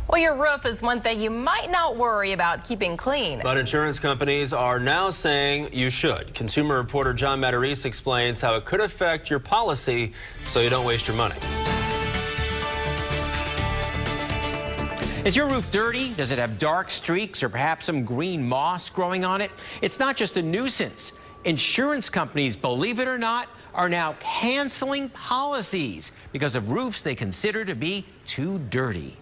Well, your roof is one thing you might not worry about keeping clean. But insurance companies are now saying you should. Consumer reporter John Matarese explains how it could affect your policy so you don't waste your money. Is your roof dirty? Does it have dark streaks or perhaps some green moss growing on it? It's not just a nuisance. Insurance companies, believe it or not, are now canceling policies because of roofs they consider to be too dirty.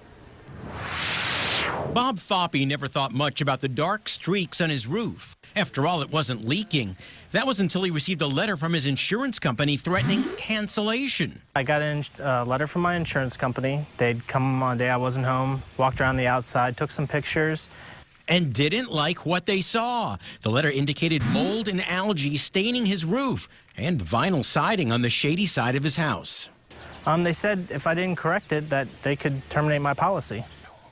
Bob Foppe never thought much about the dark streaks on his roof. After all, it wasn't leaking. That was until he received a letter from his insurance company threatening cancellation. I got a letter from my insurance company. They'd come on a day I wasn't home, walked around the outside, took some pictures. And didn't like what they saw. The letter indicated mold and algae staining his roof and vinyl siding on the shady side of his house. They said if I didn't correct it, that they could terminate my policy.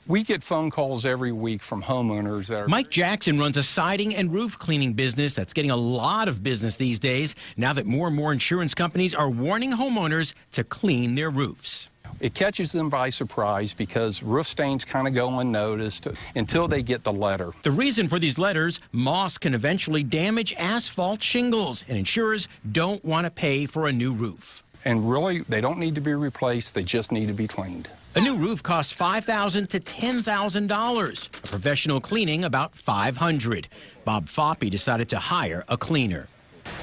We get phone calls every week from homeowners that are... Mike Jackson runs a siding and roof cleaning business that's getting a lot of business these days now that more and more insurance companies are warning homeowners to clean their roofs. It catches them by surprise because roof stains kind of go unnoticed until they get the letter. The reason for these letters, moss can eventually damage asphalt shingles, and insurers don't want to pay for a new roof. And really, they don't need to be replaced, they just need to be cleaned. A new roof costs $5,000 to $10,000. A professional cleaning, about $500. Bob Foppe decided to hire a cleaner.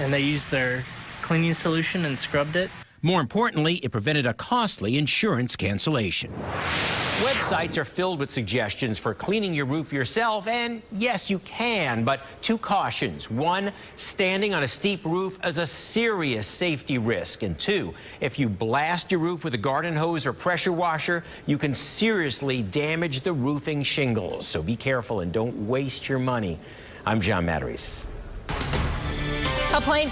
And they used their cleaning solution and scrubbed it. More importantly, it prevented a costly insurance cancellation. Websites are filled with suggestions for cleaning your roof yourself, and yes, you can, but two cautions. One, standing on a steep roof is a serious safety risk. And two, if you blast your roof with a garden hose or pressure washer, you can seriously damage the roofing shingles. So be careful and don't waste your money. I'm John Matarese. A plane